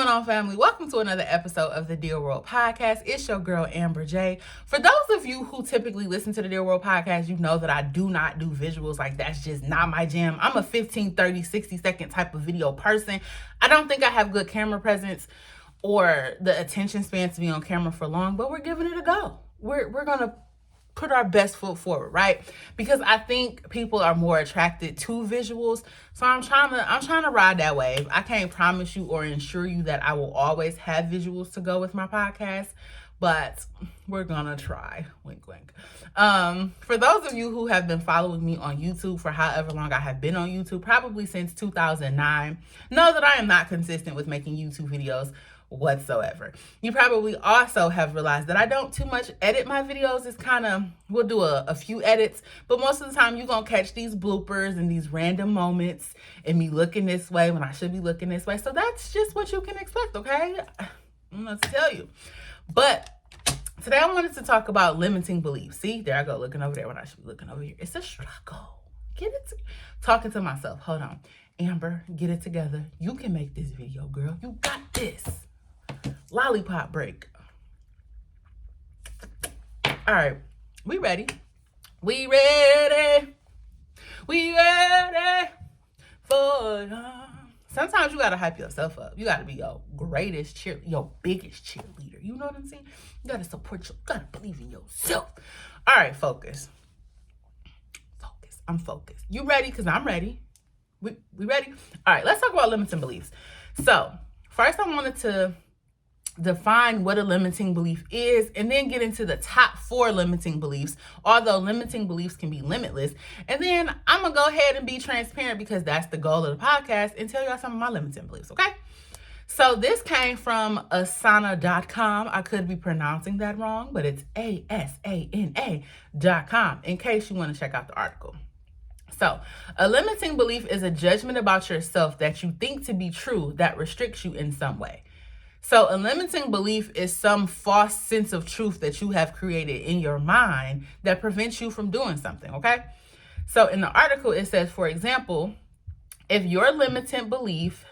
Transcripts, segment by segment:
going on, family? Welcome to another episode of the Dear World Podcast. It's your girl, Amber J. For those of you who typically listen to the Dear World Podcast, you know that I do not do visuals. Like, that's just not my jam. I'm a 15, 30, 60-second type of video person. I don't think I have good camera presence or the attention span to be on camera for long, but we're giving it a go. We're going to put our best foot forward, right? Because I think people are more attracted to visuals. So I'm trying to ride that wave. I can't promise you or ensure you that I will always have visuals to go with my podcast, but we're gonna try. Wink, wink. For those of you who have been following me on YouTube for however long I have been on YouTube, probably since 2009, know that I am not consistent with making YouTube videos whatsoever. You probably also have realized that I don't too much edit my videos. It's kind of, we'll do a few edits, but most of the time you're gonna catch these bloopers and these random moments and me looking this way when I should be looking this way. So that's just what you can expect, okay? I don't know what to tell you. But today I wanted to talk about limiting beliefs. See, there I go, looking over there when I should be looking over here. It's a struggle. Talking to myself. Hold on. Amber, get it together. You can make this video, girl. You got this. Lollipop break. All right, we ready? We ready for sometimes you gotta hype yourself up. You gotta be your greatest your biggest cheerleader. You know what I'm saying? You gotta support you gotta believe in yourself. All right, focus. I'm focused. You ready? Because I'm ready. We ready? All right, let's talk about limiting beliefs. So first I wanted to define what a limiting belief is and then get into the top 4 limiting beliefs, although limiting beliefs can be limitless. And then I'm gonna go ahead and be transparent because that's the goal of the podcast and tell y'all some of my limiting beliefs, okay? So this came from asana.com. I could be pronouncing that wrong, but it's ASANA.com in case you want to check out the article. So a limiting belief is a judgment about yourself that you think to be true that restricts you in some way. So a limiting belief is some false sense of truth that you have created in your mind that prevents you from doing something, okay? So in the article, it says, for example, if your limiting belief,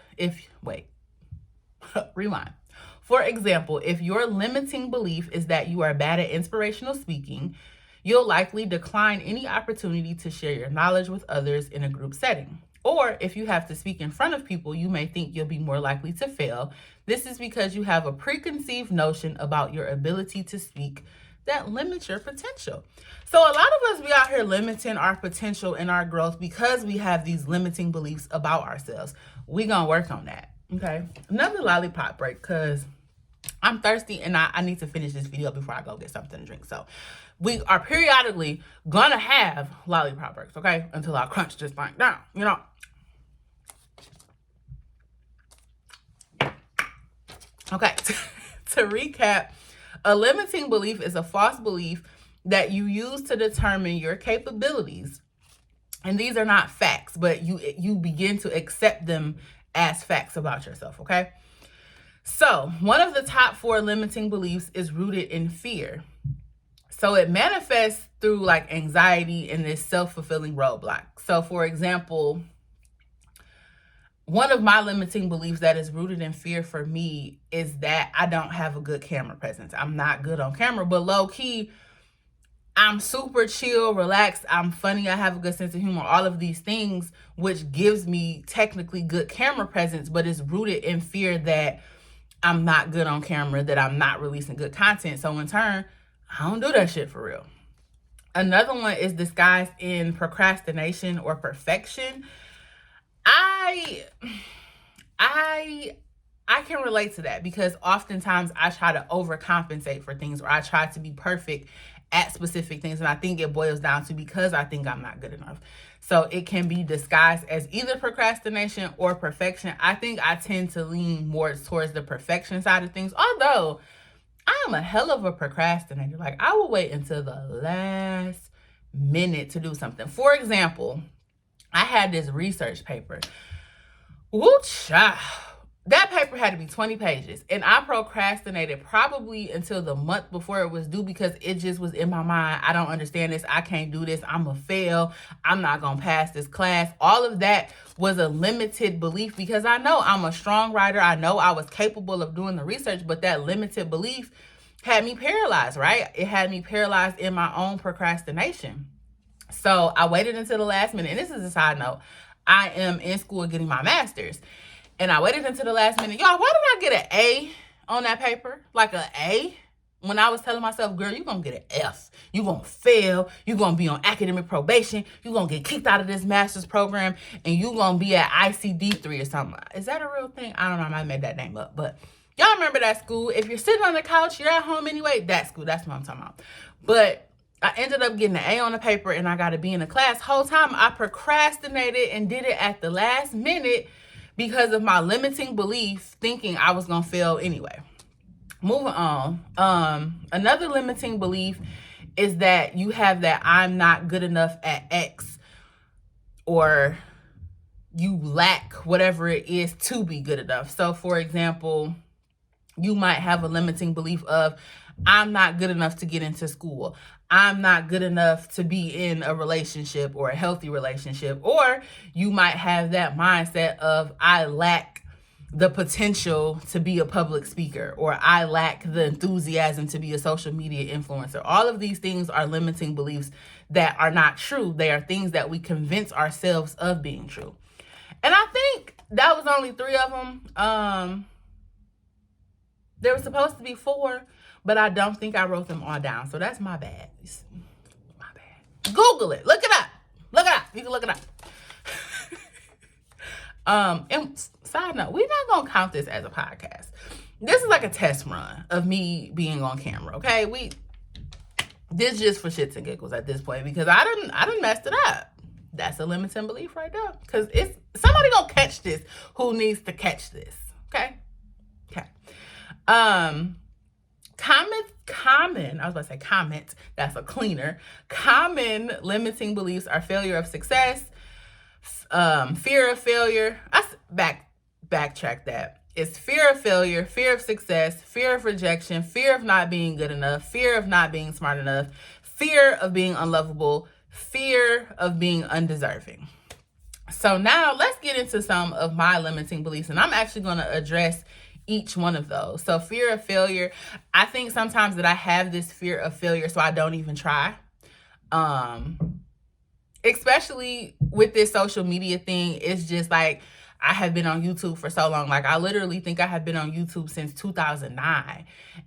rewind. For example, if your limiting belief is that you are bad at inspirational speaking, you'll likely decline any opportunity to share your knowledge with others in a group setting. Or if you have to speak in front of people, you may think you'll be more likely to fail. This is because you have a preconceived notion about your ability to speak that limits your potential. So a lot of us be out here limiting our potential and our growth because we have these limiting beliefs about ourselves. We gonna work on that, okay? Another lollipop break because I'm thirsty and I need to finish this video before I go get something to drink. So we are periodically gonna have lollipop breaks, okay? Until I crunch this thing down, you know? Okay, to recap, a limiting belief is a false belief that you use to determine your capabilities. And these are not facts, but you begin to accept them as facts about yourself, okay? So one of the top 4 limiting beliefs is rooted in fear. So it manifests through like anxiety and this self-fulfilling roadblock. So for example, one of my limiting beliefs that is rooted in fear for me is that I don't have a good camera presence. I'm not good on camera, but low key, I'm super chill, relaxed. I'm funny. I have a good sense of humor, all of these things, which gives me technically good camera presence, but it's rooted in fear that I'm not good on camera, that I'm not releasing good content. So in turn, I don't do that shit for real. Another one is disguised in procrastination or perfection. I can relate to that because oftentimes I try to overcompensate for things or I try to be perfect at specific things. And I think it boils down to because I think I'm not good enough. So it can be disguised as either procrastination or perfection. I think I tend to lean more towards the perfection side of things. Although I am a hell of a procrastinator. Like I will wait until the last minute to do something. For example, I had this research paper. Woo child. That paper had to be 20 pages. And I procrastinated probably until the month before it was due because it just was in my mind. I don't understand this. I can't do this. I'm a fail. I'm not going to pass this class. All of that was a limited belief because I know I'm a strong writer. I know I was capable of doing the research, but that limited belief had me paralyzed, right? It had me paralyzed in my own procrastination. So I waited until the last minute. And this is a side note. I am in school getting my master's. And I waited until the last minute. Y'all, why did I get an A on that paper? Like an A? When I was telling myself, girl, you're going to get an F. You're going to fail. You're going to be on academic probation. You're going to get kicked out of this master's program. And you're going to be at ICD-3 or something. Is that a real thing? I don't know. I might made that name up. But y'all remember that school. If you're sitting on the couch, you're at home anyway. That school. That's what I'm talking about. But I ended up getting an A on the paper and I got to be in the class. Whole time I procrastinated and did it at the last minute because of my limiting belief thinking I was going to fail anyway. Moving on. Another limiting belief is that you have that I'm not good enough at X, or you lack whatever it is to be good enough. So for example, you might have a limiting belief of I'm not good enough to get into school. I'm not good enough to be in a relationship or a healthy relationship. Or you might have that mindset of I lack the potential to be a public speaker, or I lack the enthusiasm to be a social media influencer. All of these things are limiting beliefs that are not true. They are things that we convince ourselves of being true. And I think that was only 3 of them. There was supposed to be 4, but I don't think I wrote them all down. So that's my bad. My bad. Google it. Look it up. Look it up. You can look it up. And side note, we're not going to count this as a podcast. This is like a test run of me being on camera, okay? This just for shits and giggles at this point because I done messed it up. That's a limiting belief right there. Because it's somebody going to catch this who needs to catch this, okay? Okay. Comment, that's a cleaner. Common limiting beliefs are failure of success, fear of failure. Backtrack that. It's fear of failure, fear of success, fear of rejection, fear of not being good enough, fear of not being smart enough, fear of being unlovable, fear of being undeserving. So now let's get into some of my limiting beliefs, and I'm actually going to address each one of those. So fear of failure, I think sometimes that I have this fear of failure, so I don't even try. Especially with this social media thing, it's just like I have been on YouTube for so long. Like I literally think I have been on YouTube since 2009,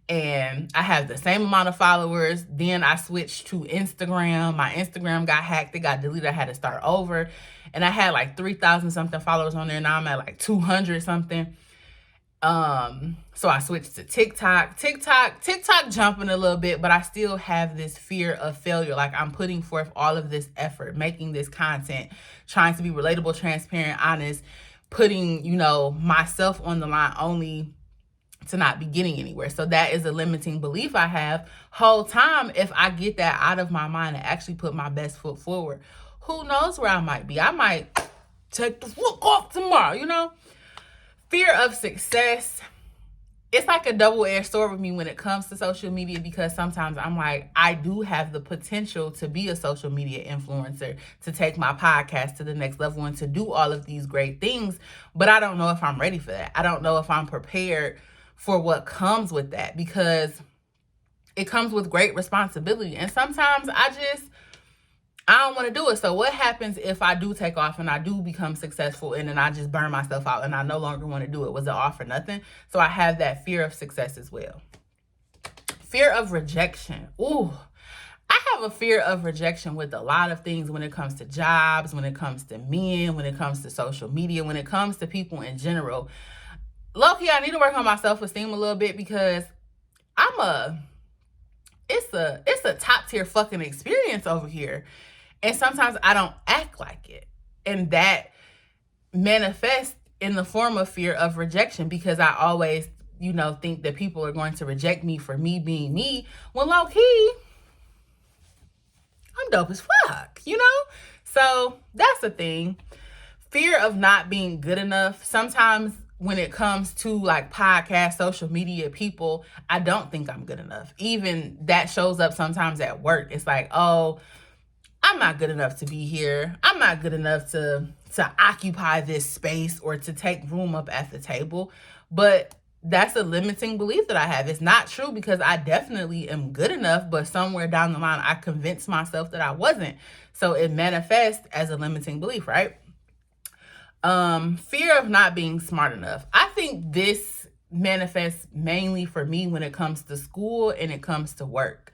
and I have the same amount of followers. Then I switched to Instagram. My Instagram got hacked. It got deleted. I had to start over, and I had like 3,000 something followers on there. Now I'm at like 200 something. So I switched to TikTok jumping a little bit, but I still have this fear of failure. Like I'm putting forth all of this effort, making this content, trying to be relatable, transparent, honest, putting, myself on the line only to not be getting anywhere. So that is a limiting belief I have. Whole time, if I get that out of my mind and actually put my best foot forward, who knows where I might be? I might take the foot off tomorrow, Fear of success, it's like a double-edged sword with me when it comes to social media, because sometimes I'm like, I do have the potential to be a social media influencer, to take my podcast to the next level and to do all of these great things, but I don't know if I'm ready for that. I don't know if I'm prepared for what comes with that, because it comes with great responsibility. And sometimes I don't want to do it. So what happens if I do take off and I do become successful and then I just burn myself out and I no longer want to do it? Was it all for nothing? So I have that fear of success as well. Fear of rejection. Ooh, I have a fear of rejection with a lot of things when it comes to jobs, when it comes to men, when it comes to social media, when it comes to people in general. Low-key, I need to work on my self-esteem a little bit, because it's a top tier fucking experience over here. And sometimes I don't act like it. And that manifests in the form of fear of rejection, because I always, think that people are going to reject me for me being me. When low key, I'm dope as fuck, So that's a thing. Fear of not being good enough. Sometimes when it comes to like podcast, social media people, I don't think I'm good enough. Even that shows up sometimes at work. It's like, oh, I'm not good enough to be here. I'm not good enough to occupy this space or to take room up at the table. But that's a limiting belief that I have. It's not true because I definitely am good enough, but somewhere down the line, I convinced myself that I wasn't. So it manifests as a limiting belief, right? Fear of not being smart enough. I think this manifests mainly for me when it comes to school and it comes to work.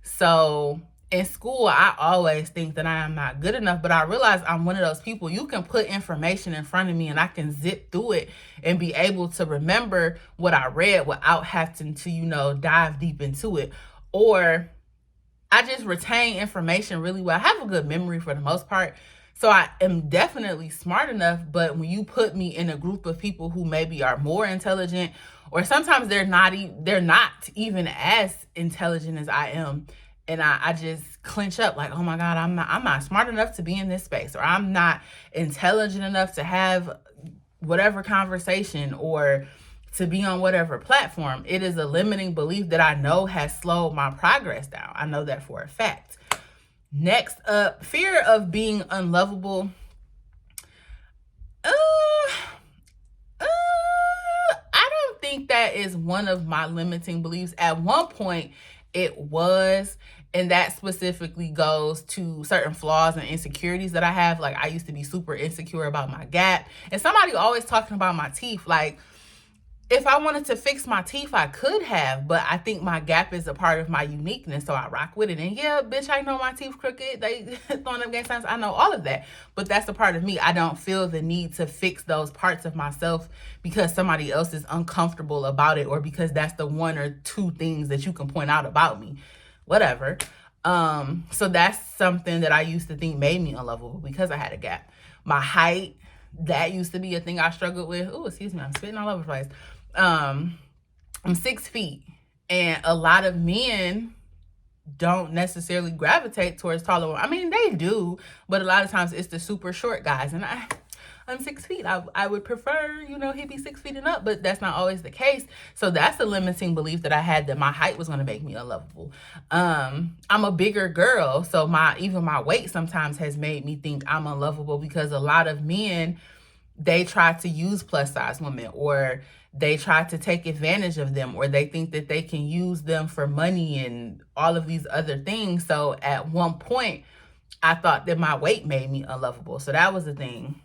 So in school, I always think that I am not good enough, but I realize I'm one of those people. You can put information in front of me and I can zip through it and be able to remember what I read without having to, dive deep into it. Or I just retain information really well. I have a good memory for the most part. So I am definitely smart enough, but when you put me in a group of people who maybe are more intelligent, or sometimes they're not even as intelligent as I am, and I just clench up like, oh my God, I'm not smart enough to be in this space, or I'm not intelligent enough to have whatever conversation or to be on whatever platform. It is a limiting belief that I know has slowed my progress down. I know that for a fact. Next up, fear of being unlovable. I don't think that is one of my limiting beliefs. At one point, it was, and that specifically goes to certain flaws and insecurities that I have. Like, I used to be super insecure about my gap, and somebody always talking about my teeth. Like, if I wanted to fix my teeth, I could have, but I think my gap is a part of my uniqueness, so I rock with it. And yeah, bitch, I know my teeth crooked. They throwing up gang signs. I know all of that, but that's a part of me. I don't feel the need to fix those parts of myself because somebody else is uncomfortable about it, or because that's the one or two things that you can point out about me. Whatever. So that's something that I used to think made me unlovable because I had a gap. My height, that used to be a thing I struggled with. Oh, excuse me, I'm spitting all over the place. I'm 6 feet, and a lot of men don't necessarily gravitate towards taller women. I mean, they do, but a lot of times it's the super short guys, and I'm 6 feet. I would prefer, he be 6 feet and up, but that's not always the case. So that's a limiting belief that I had, that my height was going to make me unlovable. I'm a bigger girl, so even my weight sometimes has made me think I'm unlovable, because a lot of men, they try to use plus size women, or they try to take advantage of them, or they think that they can use them for money and all of these other things. So at one point, I thought that my weight made me unlovable. So that was the thing.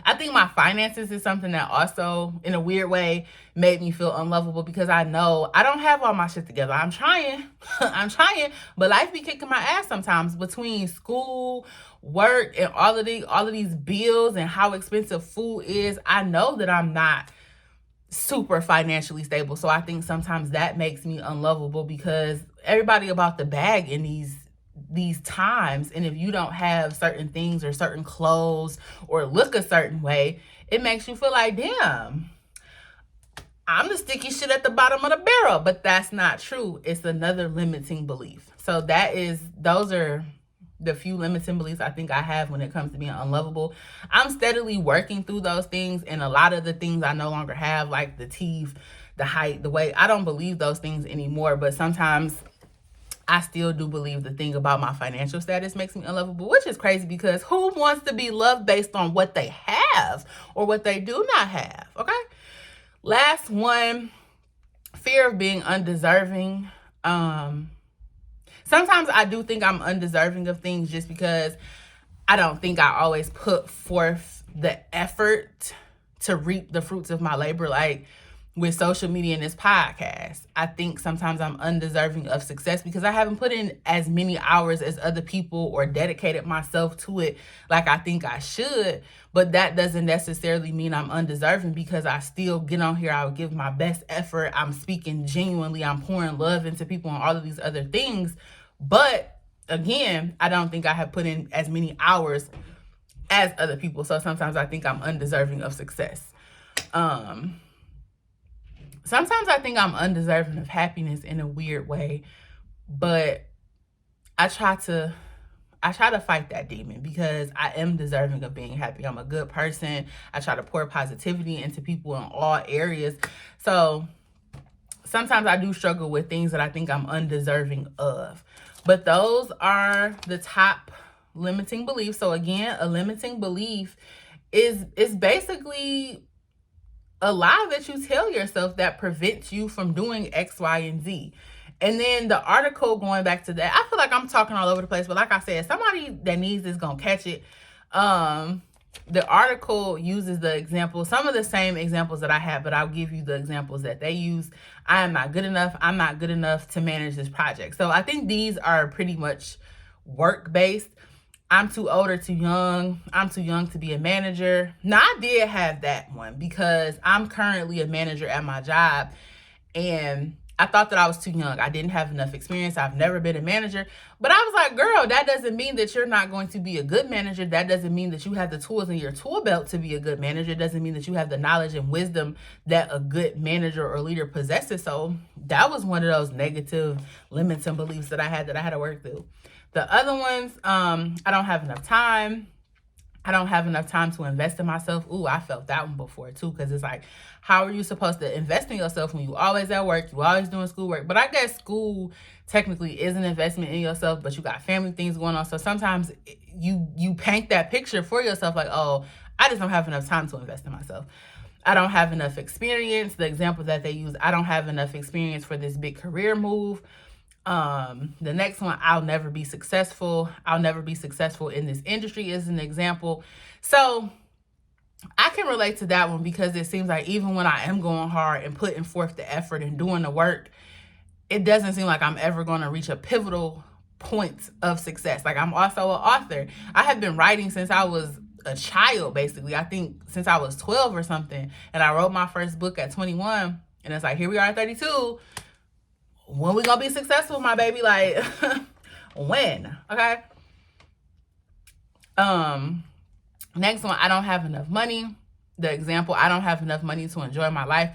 I think my finances is something that also, in a weird way, made me feel unlovable, because I know I don't have all my shit together. I'm trying, but life be kicking my ass sometimes, between school, work, and all of these bills and how expensive food is. I know that I'm not super financially stable. So I think sometimes that makes me unlovable, because everybody about the bag in these times, and if you don't have certain things or certain clothes or look a certain way, it makes you feel like, damn, I'm the sticky shit at the bottom of the barrel. But that's not true. It's another limiting belief. So those are the few limiting beliefs I think I have when it comes to being unlovable. I'm steadily working through those things, and a lot of the things I no longer have, like the teeth, the height, the weight, I don't believe those things anymore. But sometimes I still do believe the thing about my financial status makes me unlovable, which is crazy, because who wants to be loved based on what they have or what they do not have? Okay. Last one, fear of being undeserving. Sometimes I do think I'm undeserving of things, just because I don't think I always put forth the effort to reap the fruits of my labor. Like with social media and this podcast, I think sometimes I'm undeserving of success because I haven't put in as many hours as other people or dedicated myself to it like I think I should. But that doesn't necessarily mean I'm undeserving, because I still get on here. I'll give my best effort. I'm speaking genuinely. I'm pouring love into people and all of these other things. But again, I don't think I have put in as many hours as other people. So sometimes I think I'm undeserving of success. Sometimes I think I'm undeserving of happiness in a weird way, but I try to I try to fight that demon because I am deserving of being happy. I'm a good person. I try to pour positivity into people in all areas. So sometimes I do struggle with things that I think I'm undeserving of. But those are the top limiting beliefs. So again, a limiting belief is basically a lie that you tell yourself that prevents you from doing X, Y, and Z. And then the article, going back to that, I feel like I'm talking all over the place, but like I said, somebody that needs this gonna catch it. The article uses the example, some of the same examples that I have, but I'll give you the examples that they use. I am not good enough. I'm not good enough to manage this project. So I think these are pretty much work-based. I'm too old or too young. I'm too young to be a manager. Now, I did have that one because I'm currently a manager at my job, and I thought that I was too young. I didn't have enough experience. I've never been a manager. But I was like, girl, that doesn't mean that you're not going to be a good manager. That doesn't mean that you have the tools in your tool belt to be a good manager. It doesn't mean that you have the knowledge and wisdom that a good manager or leader possesses. So that was one of those negative limits and beliefs that I had to work through. The other ones, I don't have enough time. I don't have enough time to invest in myself. Ooh, I felt that one before too, because it's like, how are you supposed to invest in yourself when you always at work, you always doing schoolwork? But I guess school technically is an investment in yourself, but you got family things going on. So sometimes you paint that picture for yourself like, oh, I just don't have enough time to invest in myself. I don't have enough experience. The example that they use, I don't have enough experience for this big career move. The next one, I'll never be successful. I'll never be successful in this industry is an example. So I can relate to that one because it seems like even when I am going hard and putting forth the effort and doing the work, it doesn't seem like I'm ever going to reach a pivotal point of success. Like, I'm also an author. I have been writing since I was a child, basically. I think since I was 12 or something. And I wrote my first book at 21. And it's like, here we are at 32. When we gonna be successful, my baby? Like, when? Okay. Next one, I don't have enough money. The example, I don't have enough money to enjoy my life.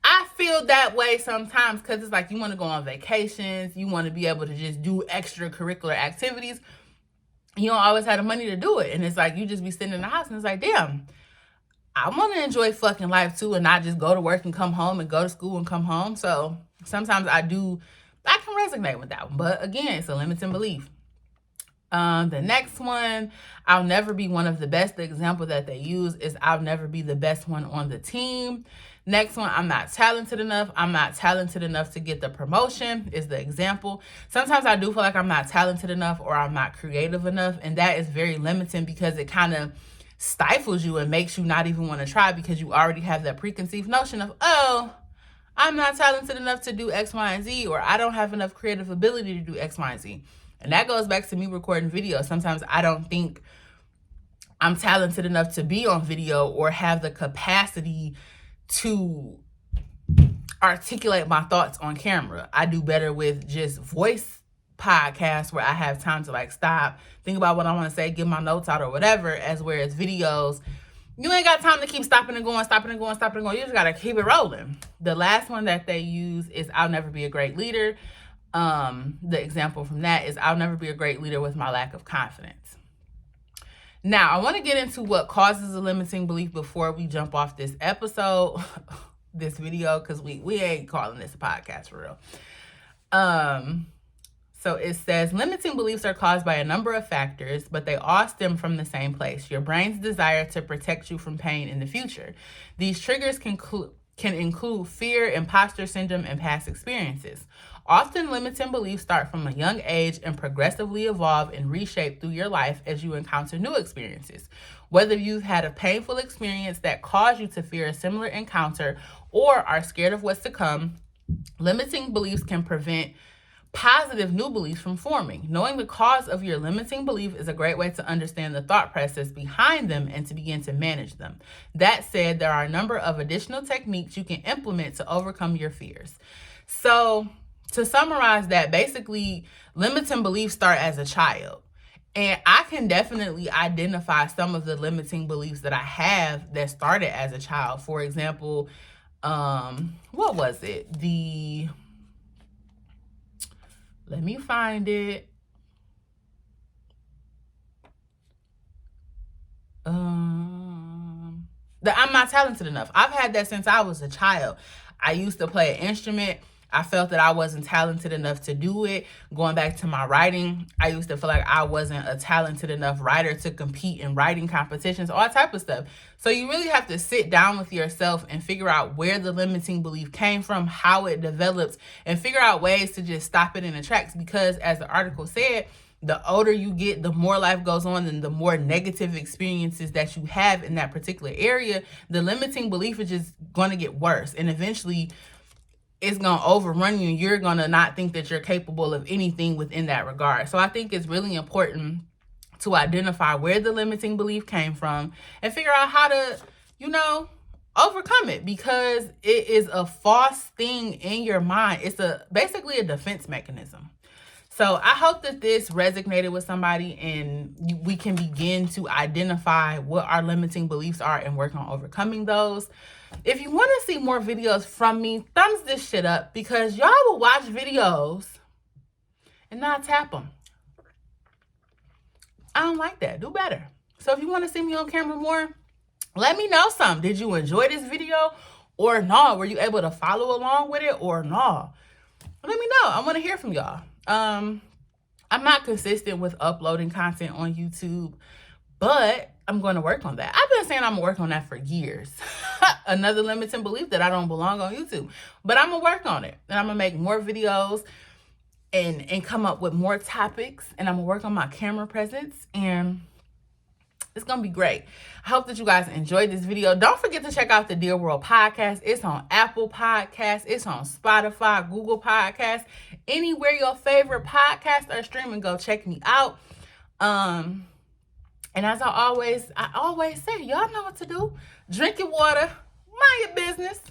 I feel that way sometimes because it's like you want to go on vacations. You want to be able to just do extracurricular activities. You don't always have the money to do it. And it's like you just be sitting in the house and it's like, damn, I want to enjoy fucking life too and not just go to work and come home and go to school and come home. So sometimes I can resonate with that one. But again, it's a limiting belief. The next one, I'll never be one of the best. The example that they use is I'll never be the best one on the team. Next one, I'm not talented enough. I'm not talented enough to get the promotion is the example. Sometimes I do feel like I'm not talented enough or I'm not creative enough. And that is very limiting because it kind of stifles you and makes you not even want to try because you already have that preconceived notion of, oh, I'm not talented enough to do X, Y, and Z, or I don't have enough creative ability to do X, Y, and Z. And that goes back to me recording video. Sometimes I don't think I'm talented enough to be on video or have the capacity to articulate my thoughts on camera. I do better with just voice podcasts where I have time to like stop, think about what I want to say, give my notes out or whatever, as whereas videos, you ain't got time to keep stopping and going. You just got to keep it rolling. The last one that they use is I'll never be a great leader. The example from that is I'll never be a great leader with my lack of confidence. Now, I want to get into what causes a limiting belief before we jump off this episode, this video, because we ain't calling this a podcast for real. So it says limiting beliefs are caused by a number of factors, but they all stem from the same place, your brain's desire to protect you from pain in the future. These triggers can include fear, impostor syndrome, and past experiences. Often limiting beliefs start from a young age and progressively evolve and reshape through your life as you encounter new experiences. Whether you've had a painful experience that caused you to fear a similar encounter or are scared of what's to come, limiting beliefs can prevent positive new beliefs from forming. Knowing the cause of your limiting belief is a great way to understand the thought process behind them and to begin to manage them. That said, there are a number of additional techniques you can implement to overcome your fears. So, to summarize that, basically, limiting beliefs start as a child. And I can definitely identify some of the limiting beliefs that I have that started as a child. For example, what was it? Let me find it. That I'm not talented enough. I've had that since I was a child. I used to play an instrument. I felt that I wasn't talented enough to do it. Going back to my writing, I used to feel like I wasn't a talented enough writer to compete in writing competitions, all type of stuff. So you really have to sit down with yourself and figure out where the limiting belief came from, how it develops, and figure out ways to just stop it in the tracks. Because as the article said, the older you get, the more life goes on, and the more negative experiences that you have in that particular area, the limiting belief is just going to get worse. And eventually, it's going to overrun you, and you're going to not think that you're capable of anything within that regard. So I think it's really important to identify where the limiting belief came from and figure out how to, overcome it, because it is a false thing in your mind. It's basically a defense mechanism. So I hope that this resonated with somebody and we can begin to identify what our limiting beliefs are and work on overcoming those. If you want to see more videos from me, thumbs this shit up, because y'all will watch videos and not tap them. I don't like that. Do better. So if you want to see me on camera more, let me know something. Did you enjoy this video or no? Were you able to follow along with it or no? Let me know. I want to hear from y'all. I'm not consistent with uploading content on YouTube, but I'm going to work on that. I've been saying I'm going to work on that for years. Another limiting belief that I don't belong on YouTube, but I'm going to work on it, and I'm going to make more videos and come up with more topics, and I'm going to work on my camera presence, and it's going to be great. I hope that you guys enjoyed this video. Don't forget to check out the Dear World podcast. It's on Apple Podcasts. It's on Spotify, Google Podcasts, anywhere your favorite podcasts are streaming. Go check me out. And as I always say, y'all know what to do. Drink your water. Mind your business.